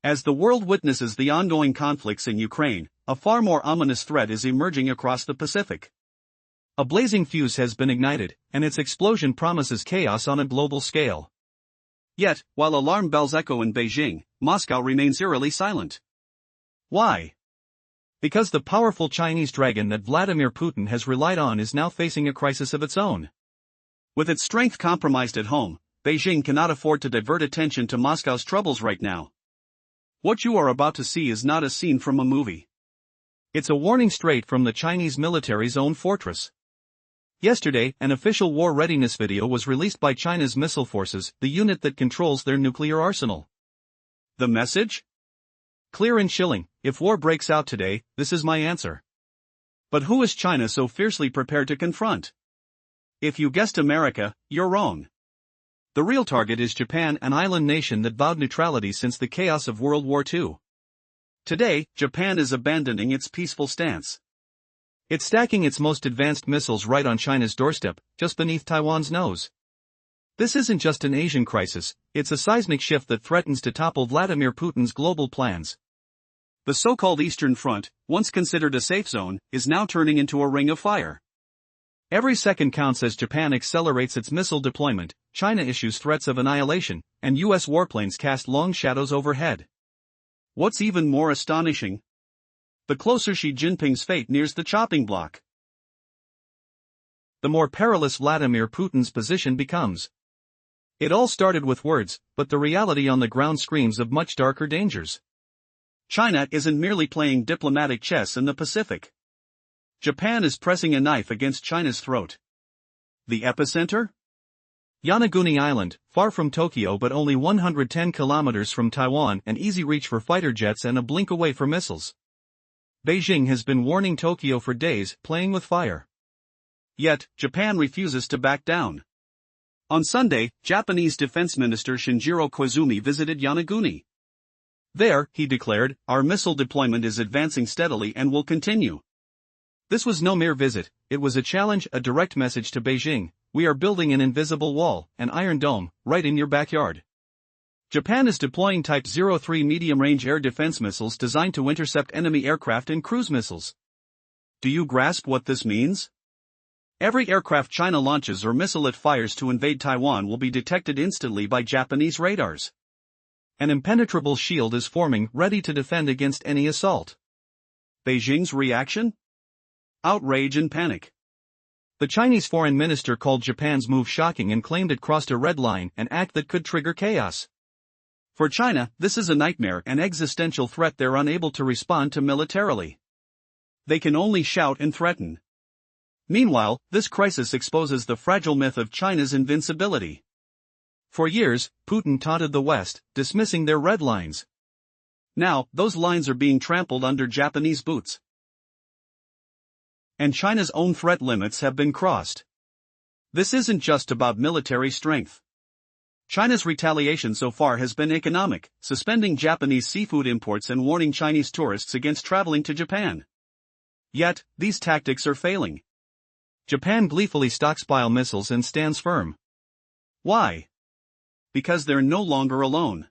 As the world witnesses the ongoing conflicts in Ukraine, a far more ominous threat is emerging across the Pacific. A blazing fuse has been ignited, and its explosion promises chaos on a global scale. Yet, while alarm bells echo in Beijing, Moscow remains eerily silent. Why? Because the powerful Chinese dragon that Vladimir Putin has relied on is now facing a crisis of its own. With its strength compromised at home, Beijing cannot afford to divert attention to Moscow's troubles right now. What you are about to see is not a scene from a movie. It's a warning straight from the Chinese military's own fortress. Yesterday, an official war readiness video was released by China's Missile Forces, the unit that controls their nuclear arsenal. The message? Clear and chilling: if war breaks out today, this is my answer. But who is China so fiercely prepared to confront? If you guessed America, you're wrong. The real target is Japan, an island nation that vowed neutrality since the chaos of World War II. Today, Japan is abandoning its peaceful stance. It's stacking its most advanced missiles right on China's doorstep, just beneath Taiwan's nose. This isn't just an Asian crisis, it's a seismic shift that threatens to topple Vladimir Putin's global plans. The so-called Eastern Front, once considered a safe zone, is now turning into a ring of fire. Every second counts as Japan accelerates its missile deployment, China issues threats of annihilation, and US warplanes cast long shadows overhead. What's even more astonishing? The closer Xi Jinping's fate nears the chopping block, the more perilous Vladimir Putin's position becomes. It all started with words, but the reality on the ground screams of much darker dangers. China isn't merely playing diplomatic chess in the Pacific. Japan is pressing a knife against China's throat. The epicenter? Yonaguni Island, far from Tokyo but only 110 kilometers from Taiwan, an easy reach for fighter jets and a blink away for missiles. Beijing has been warning Tokyo for days, playing with fire. Yet, Japan refuses to back down. On Sunday, Japanese Defense Minister Shinjiro Koizumi visited Yonaguni. There, he declared, our missile deployment is advancing steadily and will continue. This was no mere visit, it was a challenge, a direct message to Beijing: we are building an invisible wall, an iron dome, right in your backyard. Japan is deploying Type 03 medium-range air defense missiles designed to intercept enemy aircraft and cruise missiles. Do you grasp what this means? Every aircraft China launches or missile it fires to invade Taiwan will be detected instantly by Japanese radars. An impenetrable shield is forming, ready to defend against any assault. Beijing's reaction? Outrage and panic. The Chinese foreign minister called Japan's move shocking and claimed it crossed a red line, an act that could trigger chaos. For China, this is a nightmare, an existential threat they're unable to respond to militarily. They can only shout and threaten. Meanwhile, this crisis exposes the fragile myth of China's invincibility. For years, Putin taunted the West, dismissing their red lines. Now, those lines are being trampled under Japanese boots. And China's own threat limits have been crossed. This isn't just about military strength. China's retaliation so far has been economic, suspending Japanese seafood imports and warning Chinese tourists against traveling to Japan. Yet, these tactics are failing. Japan gleefully stockpiles missiles and stands firm. Why? Because they're no longer alone.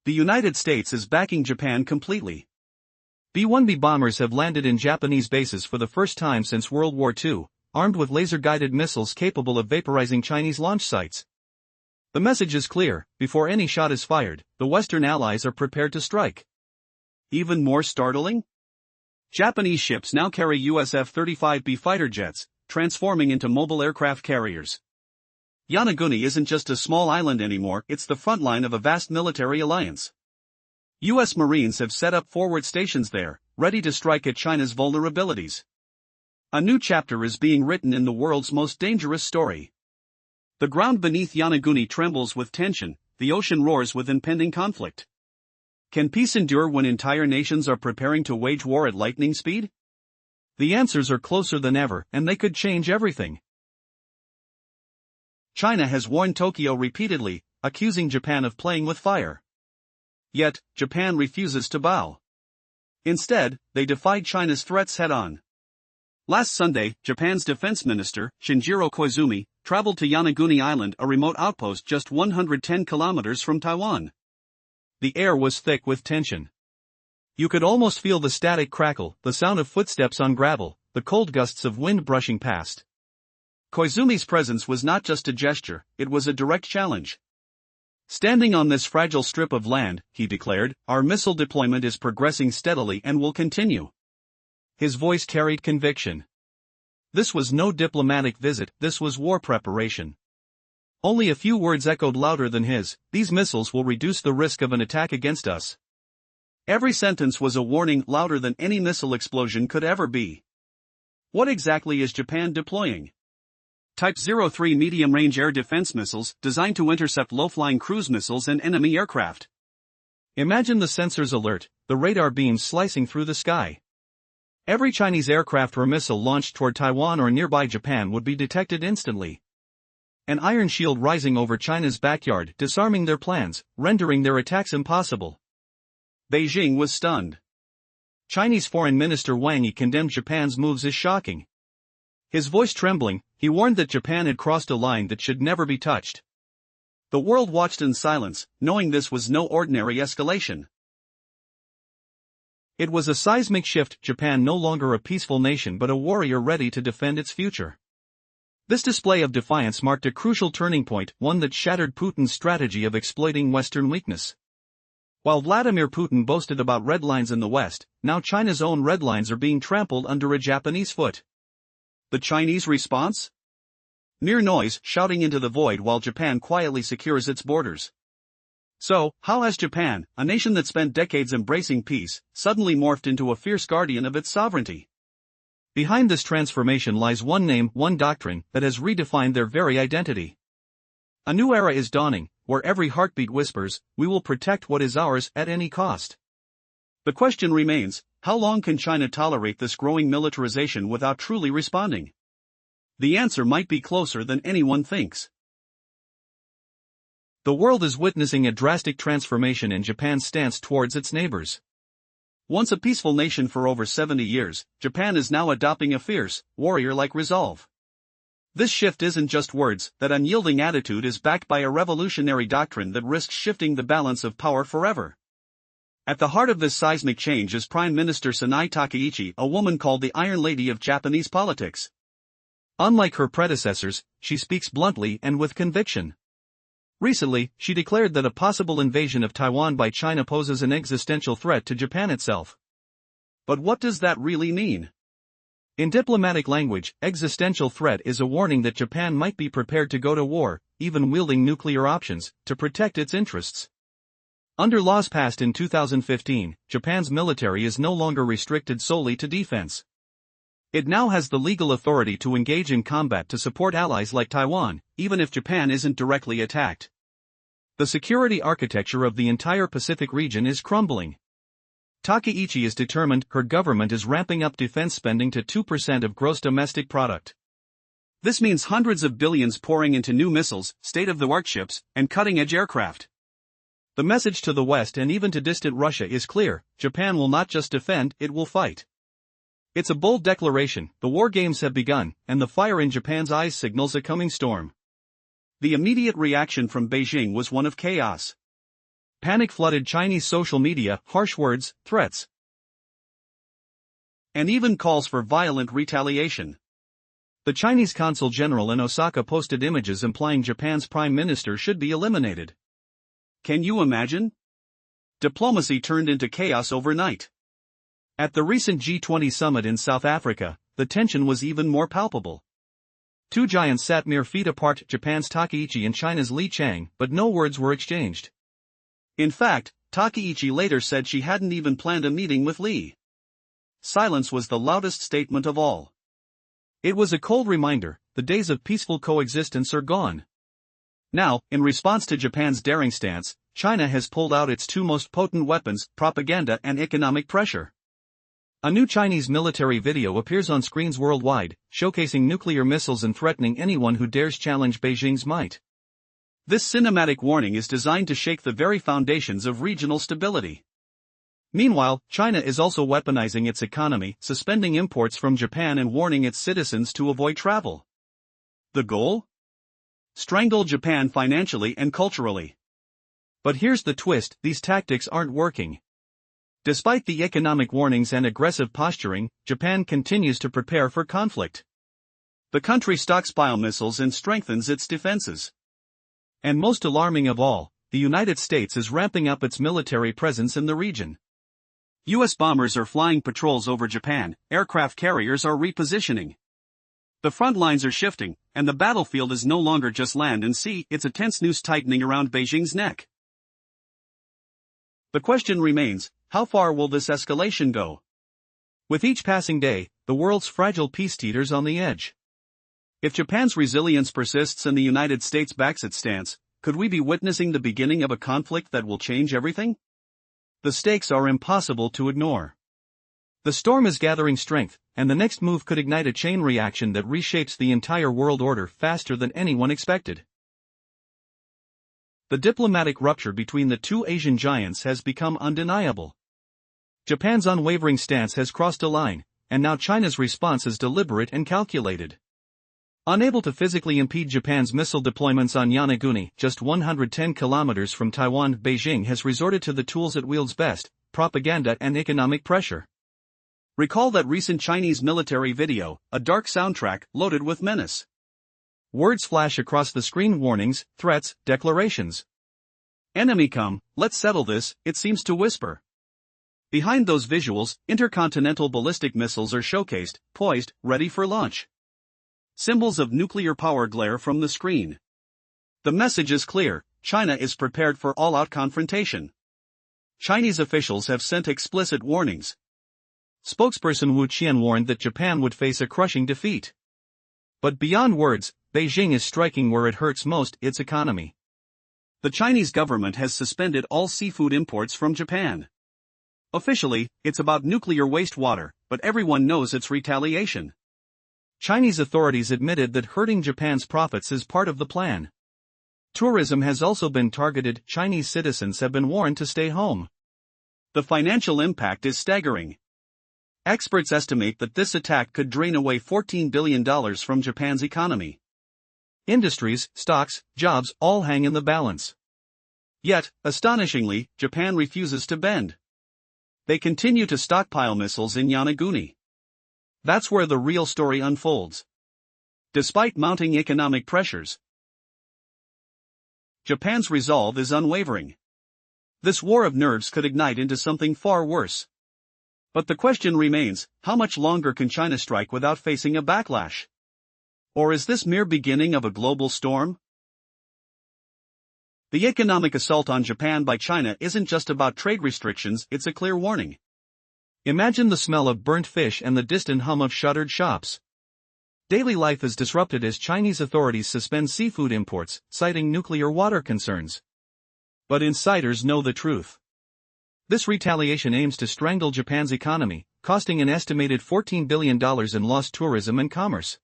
The United States is backing Japan completely. B-1B bombers have landed in Japanese bases for the first time since World War II, armed with laser-guided missiles capable of vaporizing Chinese launch sites. The message is clear: before any shot is fired, the Western allies are prepared to strike. Even more startling? Japanese ships now carry US F-35B fighter jets, transforming into mobile aircraft carriers. Yonaguni isn't just a small island anymore, it's the front line of a vast military alliance. US Marines have set up forward stations there, ready to strike at China's vulnerabilities. A new chapter is being written in the world's most dangerous story. The ground beneath Yonaguni trembles with tension, the ocean roars with impending conflict. Can peace endure when entire nations are preparing to wage war at lightning speed? The answers are closer than ever, and they could change everything. China has warned Tokyo repeatedly, accusing Japan of playing with fire. Yet, Japan refuses to bow. Instead, they defied China's threats head-on. Last Sunday, Japan's defense minister, Shinjiro Koizumi, traveled to Yonaguni Island, a remote outpost just 110 kilometers from Taiwan. The air was thick with tension. You could almost feel the static crackle, the sound of footsteps on gravel, the cold gusts of wind brushing past. Koizumi's presence was not just a gesture, it was a direct challenge. Standing on this fragile strip of land, he declared, our missile deployment is progressing steadily and will continue. His voice carried conviction. This was no diplomatic visit, this was war preparation. Only a few words echoed louder than his, these missiles will reduce the risk of an attack against us. Every sentence was a warning louder than any missile explosion could ever be. What exactly is Japan deploying? Type 03 medium-range air defense missiles, designed to intercept low-flying cruise missiles and enemy aircraft. Imagine the sensors alert, the radar beams slicing through the sky. Every Chinese aircraft or missile launched toward Taiwan or nearby Japan would be detected instantly. An iron shield rising over China's backyard, disarming their plans, rendering their attacks impossible. Beijing was stunned. Chinese Foreign Minister Wang Yi condemned Japan's moves as shocking. His voice trembling, he warned that Japan had crossed a line that should never be touched. The world watched in silence, knowing this was no ordinary escalation. It was a seismic shift, Japan no longer a peaceful nation but a warrior ready to defend its future. This display of defiance marked a crucial turning point, one that shattered Putin's strategy of exploiting Western weakness. While Vladimir Putin boasted about red lines in the West, now China's own red lines are being trampled under a Japanese foot. The Chinese response? Mere noise, shouting into the void while Japan quietly secures its borders. So, how has Japan, a nation that spent decades embracing peace, suddenly morphed into a fierce guardian of its sovereignty? Behind this transformation lies one name, one doctrine, that has redefined their very identity. A new era is dawning, where every heartbeat whispers, we will protect what is ours at any cost. The question remains, how long can China tolerate this growing militarization without truly responding? The answer might be closer than anyone thinks. The world is witnessing a drastic transformation in Japan's stance towards its neighbors. Once a peaceful nation for over 70 years, Japan is now adopting a fierce, warrior-like resolve. This shift isn't just words, that unyielding attitude is backed by a revolutionary doctrine that risks shifting the balance of power forever. At the heart of this seismic change is Prime Minister Sanae Takaichi, a woman called the Iron Lady of Japanese politics. Unlike her predecessors, she speaks bluntly and with conviction. Recently, she declared that a possible invasion of Taiwan by China poses an existential threat to Japan itself. But what does that really mean? In diplomatic language, existential threat is a warning that Japan might be prepared to go to war, even wielding nuclear options, to protect its interests. Under laws passed in 2015, Japan's military is no longer restricted solely to defense. It now has the legal authority to engage in combat to support allies like Taiwan, even if Japan isn't directly attacked. The security architecture of the entire Pacific region is crumbling. Takaichi is determined, her government is ramping up defense spending to 2% of gross domestic product. This means hundreds of billions pouring into new missiles, state-of-the-art ships, and cutting-edge aircraft. The message to the West and even to distant Russia is clear, Japan will not just defend, it will fight. It's a bold declaration, the war games have begun, and the fire in Japan's eyes signals a coming storm. The immediate reaction from Beijing was one of chaos. Panic flooded Chinese social media, harsh words, threats, and even calls for violent retaliation. The Chinese consul general in Osaka posted images implying Japan's prime minister should be eliminated. Can you imagine? Diplomacy turned into chaos overnight. At the recent G20 summit in South Africa, the tension was even more palpable. Two giants sat mere feet apart, Japan's Takaichi and China's Li Chang, but no words were exchanged. In fact, Takaichi later said she hadn't even planned a meeting with Li. Silence was the loudest statement of all. It was a cold reminder, the days of peaceful coexistence are gone. Now, in response to Japan's daring stance, China has pulled out its two most potent weapons, propaganda and economic pressure. A new Chinese military video appears on screens worldwide, showcasing nuclear missiles and threatening anyone who dares challenge Beijing's might. This cinematic warning is designed to shake the very foundations of regional stability. Meanwhile, China is also weaponizing its economy, suspending imports from Japan and warning its citizens to avoid travel. The goal? Strangle Japan financially and culturally. But here's the twist, these tactics aren't working. Despite the economic warnings and aggressive posturing, Japan continues to prepare for conflict. The country stockpiles missiles and strengthens its defenses. And most alarming of all, the United States is ramping up its military presence in the region. U.S. bombers are flying patrols over Japan, aircraft carriers are repositioning. The front lines are shifting, and the battlefield is no longer just land and sea, it's a tense noose tightening around Beijing's neck. The question remains, how far will this escalation go? With each passing day, the world's fragile peace teeters on the edge. If Japan's resilience persists and the United States backs its stance, could we be witnessing the beginning of a conflict that will change everything? The stakes are impossible to ignore. The storm is gathering strength, and the next move could ignite a chain reaction that reshapes the entire world order faster than anyone expected. The diplomatic rupture between the two Asian giants has become undeniable. Japan's unwavering stance has crossed a line, and now China's response is deliberate and calculated. Unable to physically impede Japan's missile deployments on Yonaguni, just 110 kilometers from Taiwan, Beijing has resorted to the tools it wields best, propaganda and economic pressure. Recall that recent Chinese military video, a dark soundtrack loaded with menace. Words flash across the screen: warnings, threats, declarations. Enemy come, let's settle this, it seems to whisper. Behind those visuals, intercontinental ballistic missiles are showcased, poised, ready for launch. Symbols of nuclear power glare from the screen. The message is clear: China is prepared for all-out confrontation. Chinese officials have sent explicit warnings. Spokesperson Wu Qian warned that Japan would face a crushing defeat. But beyond words, Beijing is striking where it hurts most: its economy. The Chinese government has suspended all seafood imports from Japan. Officially, it's about nuclear wastewater, but everyone knows it's retaliation. Chinese authorities admitted that hurting Japan's profits is part of the plan. Tourism has also been targeted. Chinese citizens have been warned to stay home. The financial impact is staggering. Experts estimate that this attack could drain away $14 billion from Japan's economy. Industries, stocks, jobs all hang in the balance. Yet, astonishingly, Japan refuses to bend. They continue to stockpile missiles in Yonaguni. That's where the real story unfolds. Despite mounting economic pressures, Japan's resolve is unwavering. This war of nerves could ignite into something far worse. But the question remains, how much longer can China strike without facing a backlash? Or is this mere beginning of a global storm? The economic assault on Japan by China isn't just about trade restrictions, it's a clear warning. Imagine the smell of burnt fish and the distant hum of shuttered shops. Daily life is disrupted as Chinese authorities suspend seafood imports, citing nuclear water concerns. But insiders know the truth. This retaliation aims to strangle Japan's economy, costing an estimated $14 billion in lost tourism and commerce.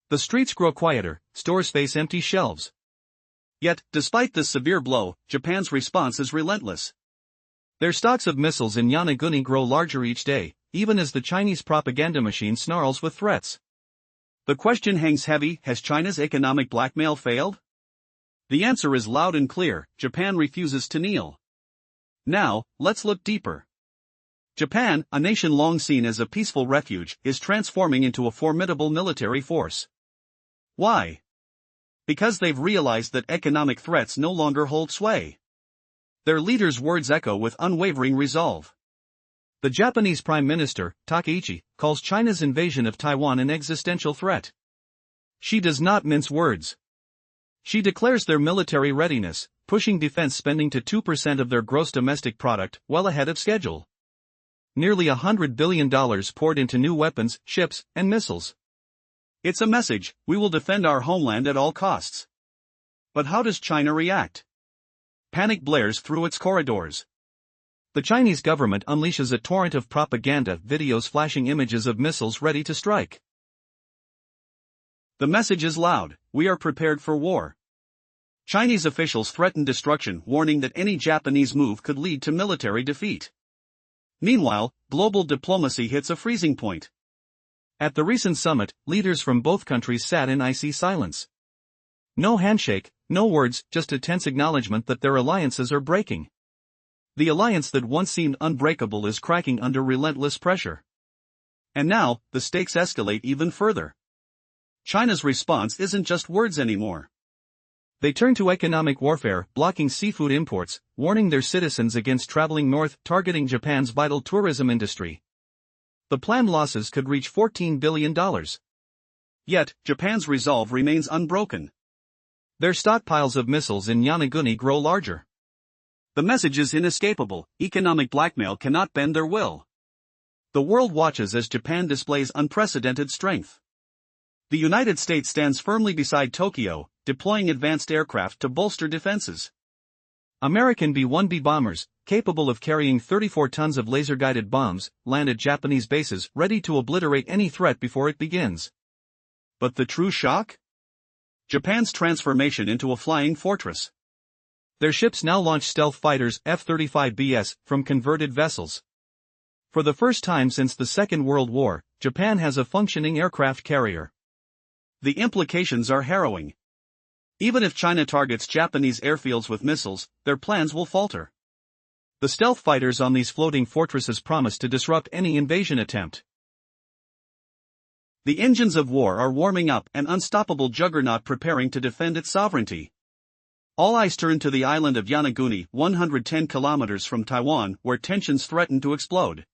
The streets grow quieter, stores face empty shelves. Yet, despite this severe blow, Japan's response is relentless. Their stocks of missiles in Yonaguni grow larger each day, even as the Chinese propaganda machine snarls with threats. The question hangs heavy: has China's economic blackmail failed? The answer is loud and clear: Japan refuses to kneel. Now, let's look deeper. Japan, a nation long seen as a peaceful refuge, is transforming into a formidable military force. Why? Because they've realized that economic threats no longer hold sway. Their leader's words echo with unwavering resolve. The Japanese Prime Minister, Takaichi, calls China's invasion of Taiwan an existential threat. She does not mince words. She declares their military readiness, pushing defense spending to 2% of their gross domestic product, well ahead of schedule. Nearly $100 billion poured into new weapons, ships, and missiles. It's a message: we will defend our homeland at all costs. But how does China react? Panic blares through its corridors. The Chinese government unleashes a torrent of propaganda videos flashing images of missiles ready to strike. The message is loud: we are prepared for war. Chinese officials threaten destruction, warning that any Japanese move could lead to military defeat. Meanwhile, global diplomacy hits a freezing point. At the recent summit, leaders from both countries sat in icy silence. No handshake, No words, just a tense acknowledgement that their alliances are breaking. The alliance that once seemed unbreakable is cracking under relentless pressure. And now, the stakes escalate even further. China's response isn't just words anymore. They turn to economic warfare, blocking seafood imports, warning their citizens against traveling north, targeting Japan's vital tourism industry. The planned losses could reach $14 billion. Yet, Japan's resolve remains unbroken. Their stockpiles of missiles in Yonaguni grow larger. The message is inescapable: economic blackmail cannot bend their will. The world watches as Japan displays unprecedented strength. The United States stands firmly beside Tokyo, deploying advanced aircraft to bolster defenses. American B-1B bombers, capable of carrying 34 tons of laser-guided bombs, land at Japanese bases, ready to obliterate any threat before it begins. But the true shock? Japan's transformation into a flying fortress. Their ships now launch stealth fighters, F-35Bs, from converted vessels. For the first time since the Second World War, Japan has a functioning aircraft carrier. The implications are harrowing. Even if China targets Japanese airfields with missiles, their plans will falter. The stealth fighters on these floating fortresses promise to disrupt any invasion attempt. The engines of war are warming up, an unstoppable juggernaut preparing to defend its sovereignty. All eyes turn to the island of Yonaguni, 110 kilometers from Taiwan, where tensions threaten to explode.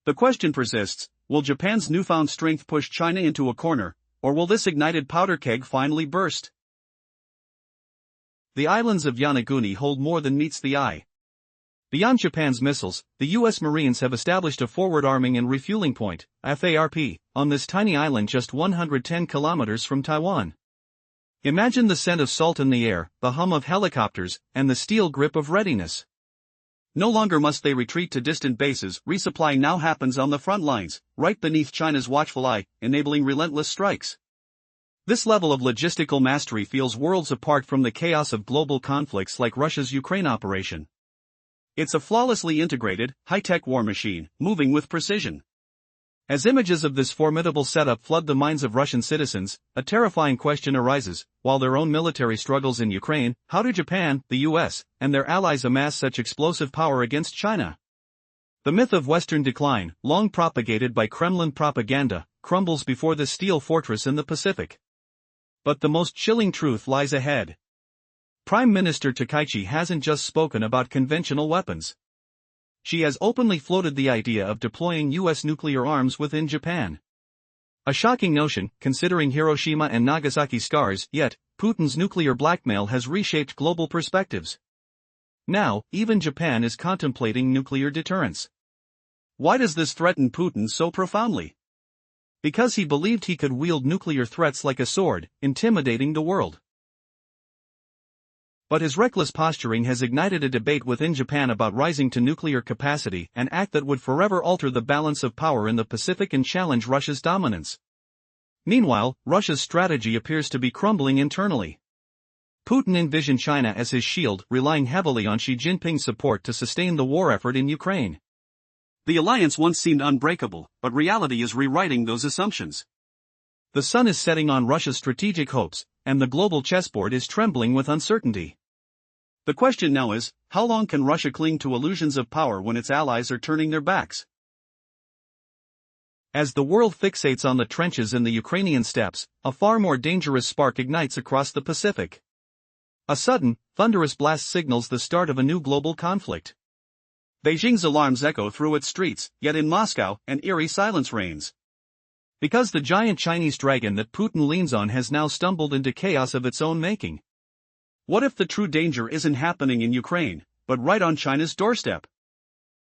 The question persists: will Japan's newfound strength push China into a corner, or will this ignited powder keg finally burst? The islands of Yonaguni hold more than meets the eye. Beyond Japan's missiles, the U.S. Marines have established a forward arming and refueling point, FARP, on this tiny island just 110 kilometers from Taiwan. Imagine the scent of salt in the air, the hum of helicopters, and the steel grip of readiness. No longer must they retreat to distant bases, resupply now happens on the front lines, right beneath China's watchful eye, enabling relentless strikes. This level of logistical mastery feels worlds apart from the chaos of global conflicts like Russia's Ukraine operation. It's a flawlessly integrated, high-tech war machine, moving with precision. As images of this formidable setup flood the minds of Russian citizens, a terrifying question arises: while their own military struggles in Ukraine, how do Japan, the US, and their allies amass such explosive power against China? The myth of Western decline, long propagated by Kremlin propaganda, crumbles before the steel fortress in the Pacific. But the most chilling truth lies ahead. Prime Minister Takaichi hasn't just spoken about conventional weapons. She has openly floated the idea of deploying U.S. nuclear arms within Japan. A shocking notion, considering Hiroshima and Nagasaki's scars, yet, Putin's nuclear blackmail has reshaped global perspectives. Now, even Japan is contemplating nuclear deterrence. Why does this threaten Putin so profoundly? Because he believed he could wield nuclear threats like a sword, intimidating the world. But his reckless posturing has ignited a debate within Japan about rising to nuclear capacity, an act that would forever alter the balance of power in the Pacific and challenge Russia's dominance. Meanwhile, Russia's strategy appears to be crumbling internally. Putin envisioned China as his shield, relying heavily on Xi Jinping's support to sustain the war effort in Ukraine. The alliance once seemed unbreakable, but reality is rewriting those assumptions. The sun is setting on Russia's strategic hopes, and the global chessboard is trembling with uncertainty. The question now is, how long can Russia cling to illusions of power when its allies are turning their backs? As the world fixates on the trenches in the Ukrainian steppes, a far more dangerous spark ignites across the Pacific. A sudden, thunderous blast signals the start of a new global conflict. Beijing's alarms echo through its streets, yet in Moscow, an eerie silence reigns. Because the giant Chinese dragon that Putin leans on has now stumbled into chaos of its own making. What if the true danger isn't happening in Ukraine, but right on China's doorstep?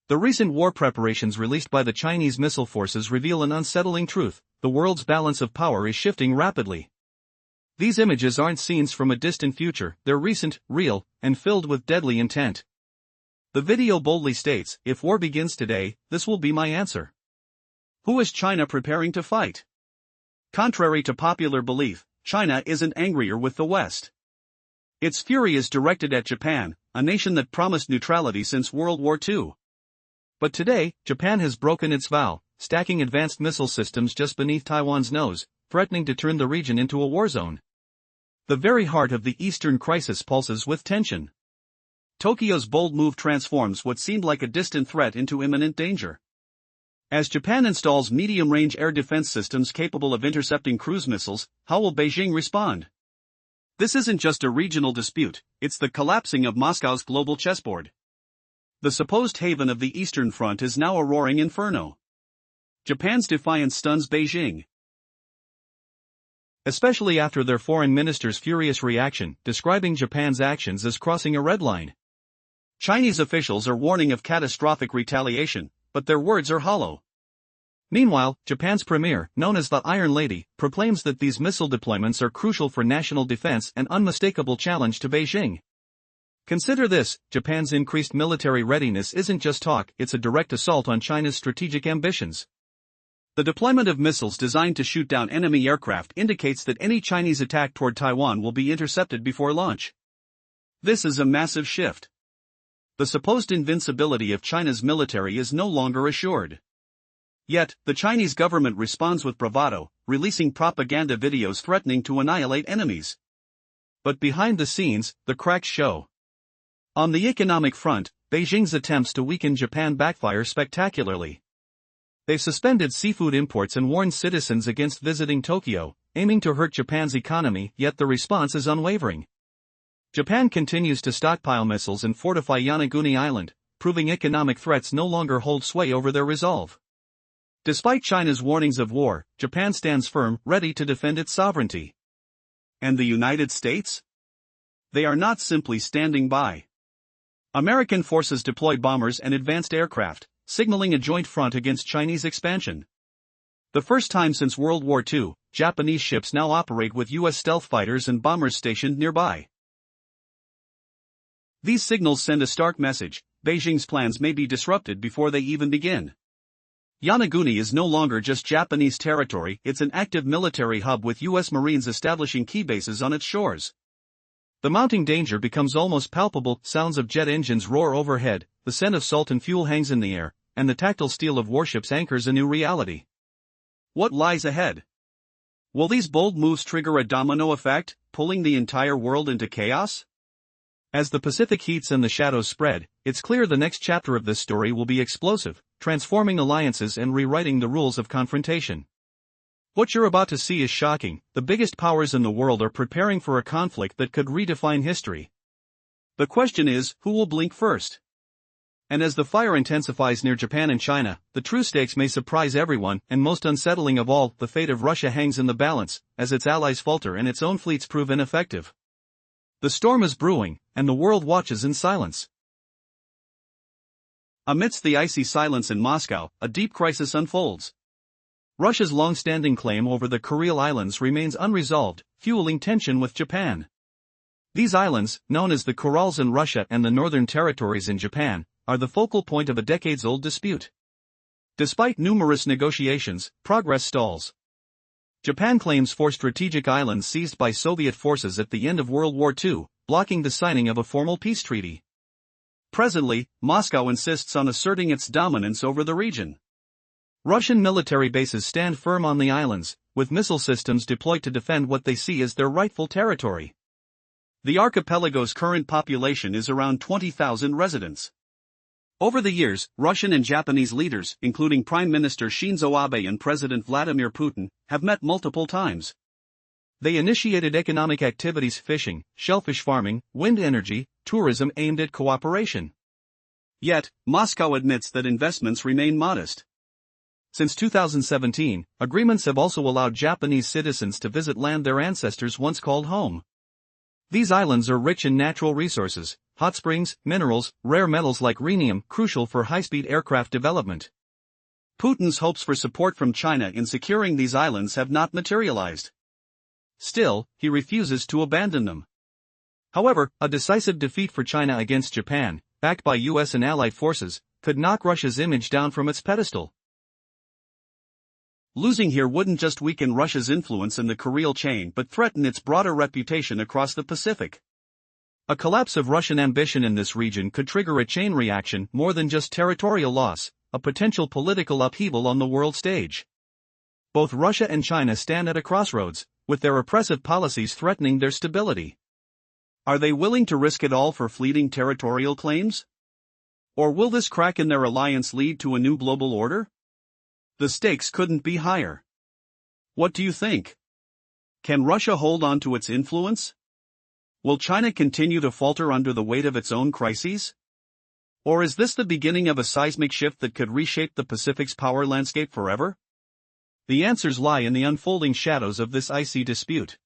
The recent war preparations released by the Chinese missile forces reveal an unsettling truth: the world's balance of power is shifting rapidly. These images aren't scenes from a distant future, they're recent, real, and filled with deadly intent. The video boldly states, if war begins today, this will be my answer. Who is China preparing to fight? Contrary to popular belief, China isn't angrier with the West. Its fury is directed at Japan, a nation that promised neutrality since World War II. But today, Japan has broken its vow, stacking advanced missile systems just beneath Taiwan's nose, threatening to turn the region into a war zone. The very heart of the Eastern crisis pulses with tension. Tokyo's bold move transforms what seemed like a distant threat into imminent danger. As Japan installs medium-range air defense systems capable of intercepting cruise missiles, how will Beijing respond? This isn't just a regional dispute, it's the collapsing of Moscow's global chessboard. The supposed haven of the Eastern Front is now a roaring inferno. Japan's defiance stuns Beijing, especially after their foreign minister's furious reaction, describing Japan's actions as crossing a red line. Chinese officials are warning of catastrophic retaliation, but their words are hollow. Meanwhile, Japan's premier, known as the Iron Lady, proclaims that these missile deployments are crucial for national defense and unmistakable challenge to Beijing. Consider this: Japan's increased military readiness isn't just talk, it's a direct assault on China's strategic ambitions. The deployment of missiles designed to shoot down enemy aircraft indicates that any Chinese attack toward Taiwan will be intercepted before launch. This is a massive shift. The supposed invincibility of China's military is no longer assured. Yet, the Chinese government responds with bravado, releasing propaganda videos threatening to annihilate enemies. But behind the scenes, the cracks show. On the economic front, Beijing's attempts to weaken Japan backfire spectacularly. They've suspended seafood imports and warned citizens against visiting Tokyo, aiming to hurt Japan's economy, yet the response is unwavering. Japan continues to stockpile missiles and fortify Yonaguni Island, proving economic threats no longer hold sway over their resolve. Despite China's warnings of war, Japan stands firm, ready to defend its sovereignty. And the United States? They are not simply standing by. American forces deploy bombers and advanced aircraft, signaling a joint front against Chinese expansion. The first time since World War II, Japanese ships now operate with U.S. stealth fighters and bombers stationed nearby. These signals send a stark message: Beijing's plans may be disrupted before they even begin. Yonaguni is no longer just Japanese territory, it's an active military hub with U.S. Marines establishing key bases on its shores. The mounting danger becomes almost palpable: sounds of jet engines roar overhead, the scent of salt and fuel hangs in the air, and the tactile steel of warships anchors a new reality. What lies ahead? Will these bold moves trigger a domino effect, pulling the entire world into chaos? As the Pacific heats and the shadows spread, it's clear the next chapter of this story will be explosive, transforming alliances and rewriting the rules of confrontation. What you're about to see is shocking. The biggest powers in the world are preparing for a conflict that could redefine history. The question is, who will blink first? And as the fire intensifies near Japan and China, the true stakes may surprise everyone, and most unsettling of all, the fate of Russia hangs in the balance, as its allies falter and its own fleets prove ineffective. The storm is brewing, and the world watches in silence. Amidst the icy silence in Moscow, a deep crisis unfolds. Russia's long-standing claim over the Kuril Islands remains unresolved, fueling tension with Japan. These islands, known as the Kurils in Russia and the Northern Territories in Japan, are the focal point of a decades-old dispute. Despite numerous negotiations, progress stalls. Japan claims 4 strategic islands seized by Soviet forces at the end of World War II, blocking the signing of a formal peace treaty. Presently, Moscow insists on asserting its dominance over the region. Russian military bases stand firm on the islands, with missile systems deployed to defend what they see as their rightful territory. The archipelago's current population is around 20,000 residents. Over the years, Russian and Japanese leaders, including Prime Minister Shinzo Abe and President Vladimir Putin, have met multiple times. They initiated economic activities: fishing, shellfish farming, wind energy, tourism aimed at cooperation. Yet, Moscow admits that investments remain modest. Since 2017, agreements have also allowed Japanese citizens to visit land their ancestors once called home. These islands are rich in natural resources: hot springs, minerals, rare metals like rhenium, crucial for high-speed aircraft development. Putin's hopes for support from China in securing these islands have not materialized. Still, he refuses to abandon them. However, a decisive defeat for China against Japan, backed by US and allied forces, could knock Russia's image down from its pedestal. Losing here wouldn't just weaken Russia's influence in the Kuril chain but threaten its broader reputation across the Pacific. A collapse of Russian ambition in this region could trigger a chain reaction: more than just territorial loss, a potential political upheaval on the world stage. Both Russia and China stand at a crossroads, with their oppressive policies threatening their stability. Are they willing to risk it all for fleeting territorial claims? Or will this crack in their alliance lead to a new global order? The stakes couldn't be higher. What do you think? Can Russia hold on to its influence? Will China continue to falter under the weight of its own crises? Or is this the beginning of a seismic shift that could reshape the Pacific's power landscape forever? The answers lie in the unfolding shadows of this icy dispute.